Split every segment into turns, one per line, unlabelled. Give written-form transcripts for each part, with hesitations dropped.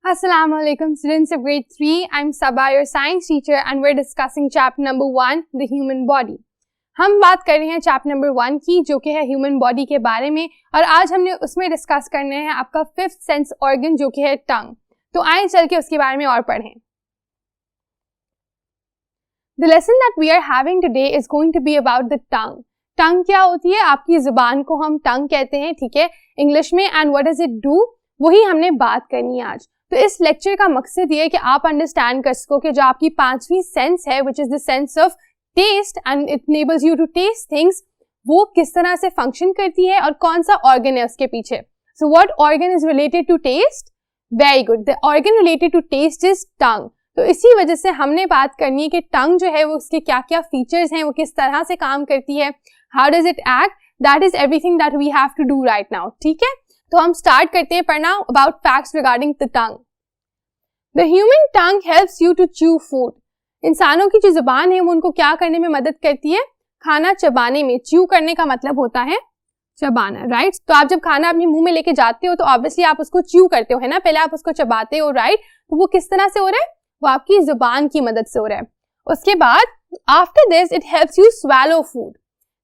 Assalamualaikum students of grade 3. I'm Sabah, your science teacher, and we're discussing chapter number 1, the human body. हम बात कर रहे हैं chapter number 1 की, जो कि है ह्यूमन बॉडी के बारे में, और आज हमने उसमें डिस्कस करने हैं आपका फिफ्थ सेंस ऑर्गन जो कि है टंग। तो आइए चल के उसके बारे में और पढ़ें। The lesson that we are having today is going to be about the tongue. टंग क्या होती है? आपकी जुबान को हम टंग कहते हैं, ठीक है, इंग्लिश में। And what does it do, वही हमने बात करनी है आज। तो इस लेक्चर का मकसद ये है कि आप अंडरस्टैंड कर सको कि जो आपकी पांचवी सेंस है, which is the sense of taste, and it enables you to taste things, वो किस तरह से फंक्शन करती है और कौन सा ऑर्गन है उसके पीछे। So what organ is related to taste? Very good, the organ related to taste is tongue. तो इसी वजह से हमने बात करनी है कि टंग जो है वो उसके क्या क्या फीचर्स हैं, वो किस तरह से काम करती है, how does it act, that is everything that we have to do right now, ठीक है। तो हम स्टार्ट करते हैं पढ़ना about facts regarding the tongue. The human tongue helps you to chew food. इंसानों की जो जुबान है वो उनको क्या करने में मदद करती है? खाना चबाने में। च्यू करने का मतलब होता है चबाना, राइट। तो आप जब खाना अपने मुंह में लेके जाते हो तो ऑब्वियसली आप उसको च्यू करते हो, है ना, पहले आप उसको चबाते हो, राइट। तो वो किस तरह से हो रहा है? वो आपकी जुबान की मदद से हो रहा है। उसके बाद after this it helps you swallow food.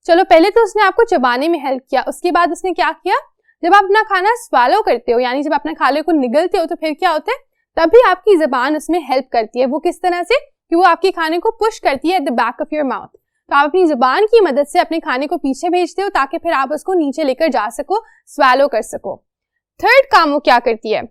चलो पहले तो उसने आपको चबाने में हेल्प किया, उसके बाद उसने क्या किया? जब आप अपना खाना स्वैलो करते हो, यानी जब अपने खाने को निगलते हो, तो फिर क्या होता है? तभी आपकी जुबान उसमें हेल्प करती है। वो किस तरह से? कि वो आपके खाने को पुश करती है at the back of your mouth. तो आप अपनी जुबान की मदद से अपने खाने को पीछे भेजते हो ताकि फिर आप उसको नीचे लेकर जा सको, स्वैलो कर सको। थर्ड काम वो क्या करती है?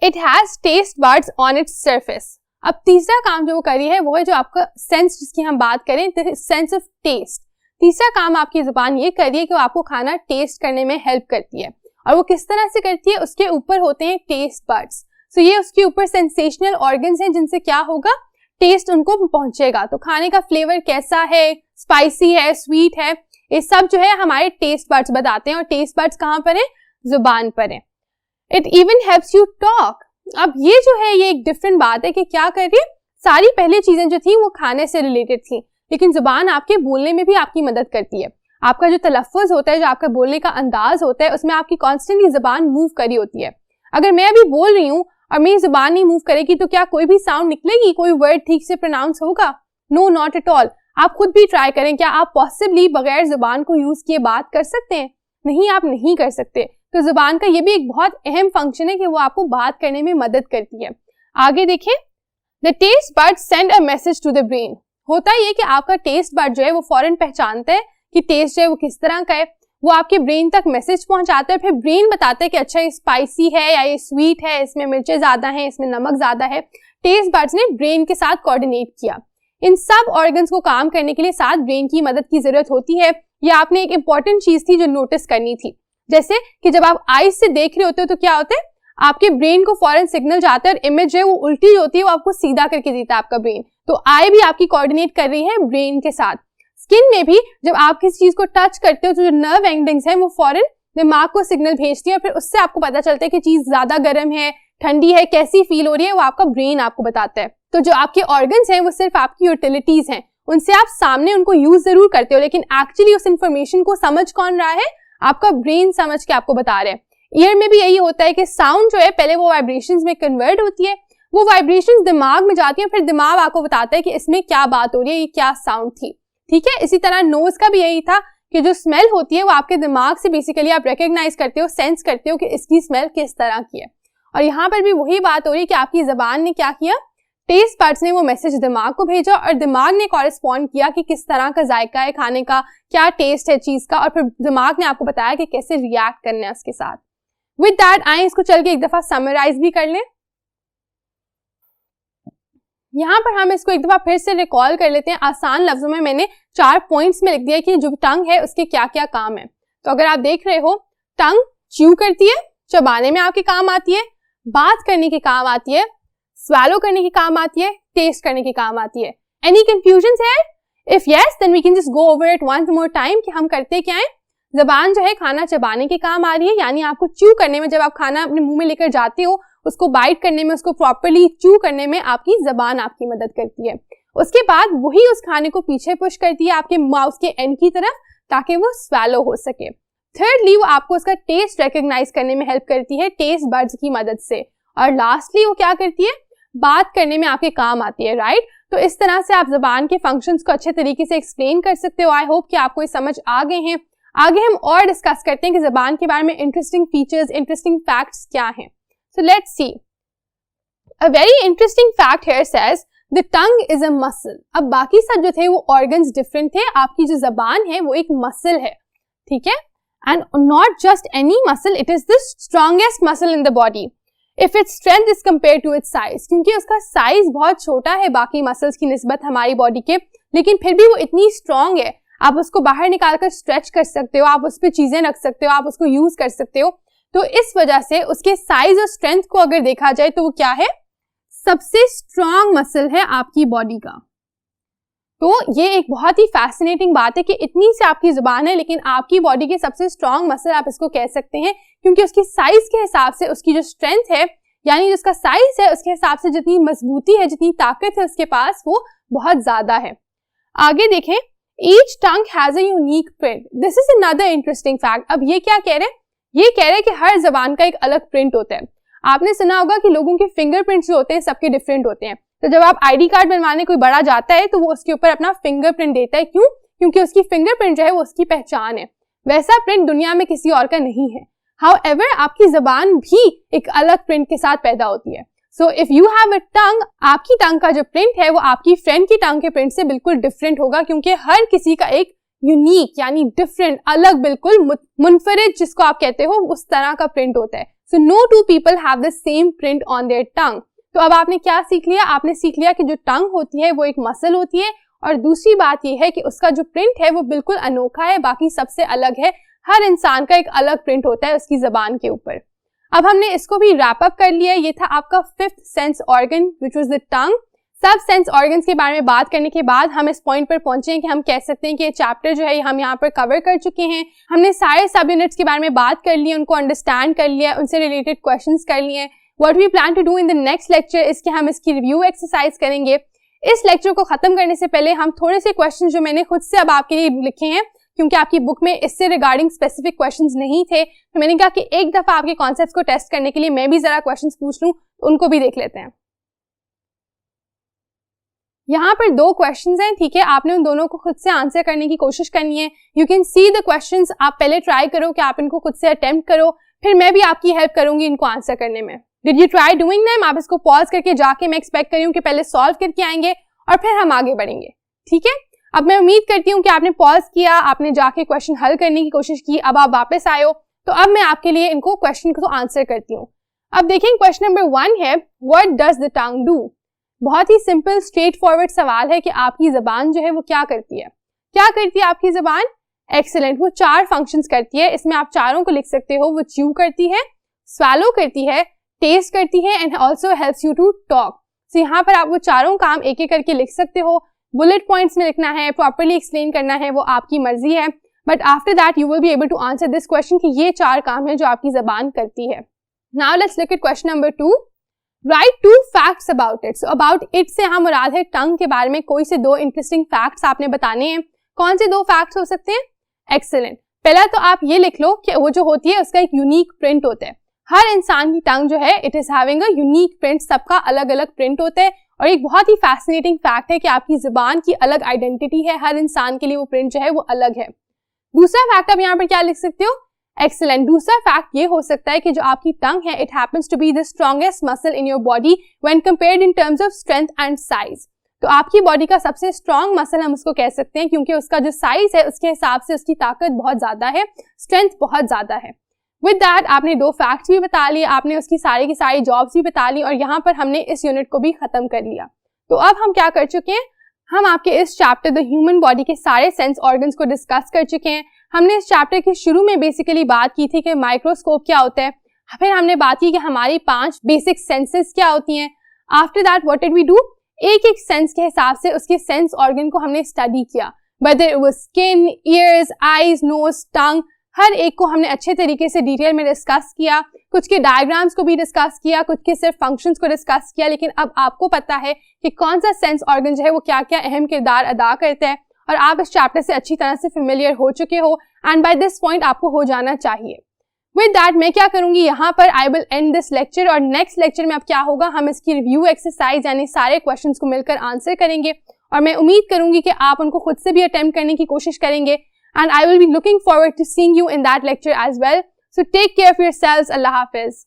It has taste buds on its surface. अब तीसरा काम जो वो करी है वो है जो आपका सेंस जिसकी हम बात करें, सेंस ऑफ टेस्ट। तीसरा काम आपकी जुबान ये कर रही है कि वो आपको खाना टेस्ट करने में हेल्प करती है। और वो किस तरह से करती है? उसके ऊपर होते हैं टेस्ट बड्स। सो ये उसके ऊपर सेंसेशनल ऑर्गन्स हैं जिनसे क्या होगा? टेस्ट उनको पहुंचेगा। तो खाने का फ्लेवर कैसा है, स्पाइसी है, स्वीट है, ये सब जो है हमारे टेस्ट बड्स बताते हैं। और टेस्ट बड्स कहाँ पर है? जुबान पर है। It even helps you talk. अब ये जो है ये एक डिफरेंट बात है कि क्या कर रही है? सारी पहले चीजें जो थी वो खाने से रिलेटेड थी, लेकिन जुबान आपके बोलने में भी आपकी मदद करती है। आपका जो तलफ्फुज होता है, जो आपका बोलने का अंदाज होता है, उसमें आपकी कॉन्स्टेंटली जुबान मूव करी होती है। अगर मैं अभी बोल रही हूँ और मेरी जुबान नहीं मूव करेगी तो क्या कोई भी साउंड निकलेगी? कोई वर्ड ठीक से प्रोनाउंस होगा? No, not at all. आप खुद भी ट्राई करें, क्या आप पॉसिबली बगैर जुबान को यूज किए बात कर सकते हैं? नहीं, आप नहीं कर सकते। तो जुबान का ये भी एक बहुत अहम फंक्शन है कि वो आपको बात करने में मदद करती है। आगे देखें, the taste bud send a message to the brain. होता ये कि आपका टेस्ट बड जो है वो फौरन पहचानता है कि टेस्ट जो है वो किस तरह का है, वो आपके ब्रेन तक मैसेज पहुंचाता है। फिर ब्रेन बताता है कि अच्छा ये स्पाइसी है या ये स्वीट है, इसमें मिर्चें ज्यादा हैं, इसमें नमक ज्यादा है। टेस्ट बड्स ने ब्रेन के साथ कोऑर्डिनेट किया। इन सब ऑर्गन्स को काम करने के लिए साथ ब्रेन की मदद की जरूरत होती है। ये आपने एक इंपॉर्टेंट चीज थी जो नोटिस करनी थी, जैसे कि जब आप आईज से देख रहे होते हो तो क्या होता है? आपके ब्रेन को फौरन सिग्नल जाता है और इमेज जो है वो उल्टी होती है, वो आपको सीधा करके देता है आपका ब्रेन। तो आई भी आपकी कोऑर्डिनेट कर रही है ब्रेन के साथ। स्किन में भी जब आप किसी चीज को टच करते हो तो जो नर्व एंडिंग्स हैं वो फौरन दिमाग को सिग्नल भेजती है, और फिर उससे आपको पता चलता है कि चीज ज्यादा गर्म है, ठंडी है, कैसी फील हो रही है, वो आपका ब्रेन आपको बताता है। तो जो आपके ऑर्गन्स हैं वो सिर्फ आपकी यूटिलिटीज हैं, उनसे आप सामने उनको यूज जरूर करते हो, लेकिन एक्चुअली उस इंफॉर्मेशन को समझ कौन रहा है? आपका ब्रेन समझ के आपको बता रहे हैं। ईयर में भी यही होता है कि साउंड जो है पहले वो वाइब्रेशंस में कन्वर्ट होती है, वो वाइब्रेशंस दिमाग में जाती है, फिर दिमाग आपको बताता है कि इसमें क्या बात हो रही है, ये क्या साउंड थी, ठीक है। इसी तरह नोज का भी यही था कि जो स्मेल होती है वो आपके दिमाग से बेसिकली आप रिकॉग्नाइज करते हो, सेंस करते हो कि इसकी स्मेल किस तरह की है। और यहाँ पर भी वही बात हो रही है कि आपकी जुबान ने क्या किया? टेस्ट बड्स ने वो मैसेज दिमाग को भेजा और दिमाग ने कॉरेस्पॉन्ड किया कि किस तरह का जायका है खाने का, क्या टेस्ट है चीज का, और फिर दिमाग ने आपको बताया कि कैसे रिएक्ट करना है उसके साथ। विद दैट आए इसको चल के एक दफा समराइज भी कर लें। यहाँ पर हम इसको एक दफा फिर से रिकॉल कर लेते हैं। आसान लफ्जों में मैंने 4 पॉइंट्स में लिख दिया कि जो टंग है उसके क्या क्या काम है। तो अगर आप देख रहे हो, टंग च्यू करती है, चबाने में आपके काम आती है, बात करने के काम आती है, स्वैलो करने के काम आती है, टेस्ट करने के काम आती है। एनी कंफ्यूजन है? If yes then we can just go over it once more time कि हम करते क्या है। जबान जो है खाना चबाने के काम आ रही है, यानी आपको च्यू करने में, जब आप खाना अपने मुंह में लेकर जाते हो उसको बाइट करने में, उसको प्रॉपर्ली च्यू करने में आपकी जबान आपकी मदद करती है। उसके बाद वही उस खाने को पीछे पुश करती है आपके माउथ के एंड की तरफ ताकि वो स्वैलो हो सके। थर्डली वो आपको उसका टेस्ट रिकॉग्नाइज करने में हेल्प करती है टेस्ट बड्स की मदद से। और लास्टली वो क्या करती है, बात करने में आपके काम आती है, राइट। तो इस तरह से आप जबान के फंक्शंस को अच्छे तरीके से एक्सप्लेन कर सकते हो। आई होप कि आपको ये समझ आ गए हैं। आगे हम और डिस्कस करते हैं कि जबान के बारे में इंटरेस्टिंग फीचर्स, इंटरेस्टिंग फैक्ट्स क्या हैं। So let's see, a very interesting fact here says the tongue is a muscle. अब बाकी सब जो थे वो ऑर्गन्स डिफरेंट थे, आपकी जो जबान है वो एक मसल है, ठीक है, and not just any muscle, it is the strongest muscle in the body if its strength is compare to its size. क्योंकि उसका साइज बहुत छोटा है बाकी मसल्स की निस्बत हमारी बॉडी के, लेकिन फिर भी वो इतनी स्ट्रॉन्ग है, आप उसको बाहर निकाल कर स्ट्रेच कर सकते हो, आप उस पर चीजें रख सकते हो, आप उसको यूज कर सकते हो। तो इस वजह से उसके साइज और स्ट्रेंथ को अगर देखा जाए तो वो क्या है, सबसे स्ट्रॉन्ग मसल है आपकी बॉडी का। तो ये एक बहुत ही फैसिनेटिंग बात है कि इतनी सी आपकी जुबान है लेकिन आपकी बॉडी के सबसे स्ट्रॉन्ग मसल आप इसको कह सकते हैं, क्योंकि उसकी साइज के हिसाब से उसकी जो स्ट्रेंथ है, यानी जिसका साइज है उसके हिसाब से जितनी मजबूती है, जितनी ताकत है उसके पास, वो बहुत ज्यादा है। आगे देखें, each tongue has a unique print. This is another interesting fact. अब ये क्या कह रहे हैं, ये कह रहे हैं कि हर जबान का एक अलग प्रिंट होता है। आपने सुना होगा कि लोगों के फिंगरप्रिंट्स जो होते हैं सबके डिफरेंट होते हैं। तो जब आप आईडी कार्ड बनवाने कोई बड़ा जाता है तो वो उसके ऊपर अपना फिंगरप्रिंट देता है। क्यों? क्योंकि उसकी फिंगरप्रिंट जो है वो उसकी पहचान है। वैसा प्रिंट दुनिया में किसी और का नहीं है। हाउएवर आपकी जबान भी एक अलग प्रिंट के साथ पैदा होती है। So if you have a tongue, आपकी टंग का जो प्रिंट है वो आपकी फ्रेंड की टंग के प्रिंट से बिल्कुल डिफरेंट होगा, क्योंकि हर किसी का एक यूनिक यानी डिफरेंट, अलग, बिल्कुल मुनफरिद जिसको आप कहते हो, उस तरह का प्रिंट होता है। So no two people have the same print on their tongue. तो अब आपने क्या सीख लिया, आपने सीख लिया कि जो टंग होती है वो एक मसल होती है, और दूसरी बात ये है कि उसका जो प्रिंट है वो बिल्कुल अनोखा है, बाकी सबसे अलग है। हर इंसान का एक अलग प्रिंट होता है उसकी जबान के ऊपर। अब हमने इसको भी रैप अप कर लिया। ये था आपका fifth sense organ which was the tongue. सब सेंस ऑर्गन्स के बारे में बात करने के बाद हम इस पॉइंट पर पहुंचे हैं कि हम कह सकते हैं कि ये चैप्टर जो है हम यहाँ पर कवर कर चुके हैं। हमने सारे सब यूनिट्स के बारे में बात कर ली, उनको अंडरस्टैंड कर लिया, उनसे रिलेटेड क्वेश्चंस कर लिए। What we plan to do in the next lecture is कि हम इसकी रिव्यू एक्सरसाइज करेंगे। इस लेक्चर को खत्म करने से पहले हम थोड़े से क्वेश्चन जो मैंने खुद से अब आपके लिए लिखे हैं, क्योंकि आपकी बुक में इससे रिगार्डिंग स्पेसिफिक क्वेश्चंस नहीं थे, तो मैंने कहा कि एक दफा आपके कॉन्सेप्ट्स को टेस्ट करने के लिए मैं भी जरा क्वेश्चंस पूछ लूं, उनको भी देख लेते हैं। यहाँ पर दो क्वेश्चंस हैं, ठीक है, आपने उन दोनों को खुद से आंसर करने की कोशिश करनी है। You can see the questions. आप पहले ट्राई करो कि आप इनको खुद से अटेम्प्ट करो, फिर मैं भी आपकी हेल्प करूंगी इनको आंसर करने में। Did you try doing them? आप इसको पॉज करके जाके, मैं एक्सपेक्ट कर रही हूँ कि पहले सॉल्व करके आएंगे और फिर हम आगे बढ़ेंगे, ठीक है। अब मैं उम्मीद करती हूँ कि आपने पॉज किया, आपने जाके क्वेश्चन हल करने की कोशिश की, अब आप वापस आए हो, तो अब मैं आपके लिए इनको क्वेश्चन को आंसर करती हूँ। अब देखें, क्वेश्चन नंबर 1 है, what does the tongue do? बहुत ही सिंपल स्ट्रेट फॉरवर्ड सवाल है कि आपकी जबान जो है वो क्या करती है। क्या करती है आपकी जबान? एक्सीलेंट, वो 4 फंक्शंस करती है। इसमें आप चारों को लिख सकते हो। वो च्यू करती है, स्वैलो करती है, टेस्ट करती है, and also helps you to talk. So यहाँ पर आप वो चारों काम एक एक करके लिख सकते हो। बुलेट पॉइंट्स में लिखना है, प्रॉपर्ली एक्सप्लेन करना है, वो आपकी मर्जी है, but after that you will be able to answer this question कि ये 4 काम है जो आपकी जबान करती है। Now let's look at question number 2। Right 2 facts about it. So about it से हम मुराद है टंग के बारे में कोई से 2 इंटरेस्टिंग फैक्ट्स आपने बताने हैं। कौन से 2 फैक्ट्स हो सकते हैं? एक्सीलेंट। पहला तो आप ये लिख लो कि वो जो होती है उसका एक यूनिक प्रिंट होता है। हर इंसान की टंग जो है it is having a unique print, सबका अलग अलग प्रिंट होता है। और एक बहुत ही फैसिनेटिंग फैक्ट है कि आपकी जुबान की अलग आइडेंटिटी है, हर इंसान के लिए वो प्रिंट जो है वो अलग है। दूसरा फैक्ट आप यहाँ पर क्या लिख सकते हो? एक्सीलेंट। दूसरा फैक्ट ये हो सकता है कि जो आपकी टंग है it happens to be the strongest muscle in your body when compared in terms of strength and size. तो आपकी बॉडी का सबसे स्ट्रॉन्ग मसल हम उसको कह सकते हैं, क्योंकि उसका जो साइज है उसके हिसाब से उसकी ताकत बहुत ज्यादा है, स्ट्रेंथ बहुत ज्यादा है। विद दैट आपने 2 फैक्ट्स भी बता लिए, आपने उसकी सारी की सारी जॉब्स भी बता ली, और यहाँ पर हमने इस यूनिट को भी खत्म कर लिया। तो अब हम क्या कर चुके हैं, हम आपके इस चैप्टर द ह्यूमन बॉडी के सारे सेंस ऑर्गन्स को डिस्कस कर चुके हैं। हमने इस चैप्टर के शुरू में बेसिकली बात की थी कि माइक्रोस्कोप क्या होता है, फिर हमने बात की कि हमारी 5 बेसिक सेंसेस क्या होती हैं। After that what did we do, एक एक सेंस के हिसाब से उसके सेंस ऑर्गन को हमने स्टडी किया, whether it was skin, ears, eyes, nose, tongue, हर एक को हमने अच्छे तरीके से डिटेल में डिस्कस किया। कुछ के डायग्राम्स को भी डिस्कस किया, कुछ के सिर्फ फंक्शंस को डिस्कस किया। लेकिन अब आपको पता है कि कौन सा सेंस ऑर्गन जो है वो क्या क्या अहम किरदार अदा करता है, और आप इस चैप्टर से अच्छी तरह से फेमिलियर हो चुके हो, एंड बाय दिस पॉइंट आपको हो जाना चाहिए। विद दैट मैं क्या करूंगी यहाँ पर, I will and this lecture और नेक्स्ट लेक्चर में अब क्या होगा, हम इसकी रिव्यू एक्सरसाइज यानी सारे क्वेश्चंस को मिलकर आंसर करेंगे और मैं उम्मीद करूंगी कि आप उनको खुद से भी अटेम्प्ट करने की कोशिश करेंगे and I will be looking forward to seeing you in that lecture as well. So take care of yourselves. अल्लाह हाफिज.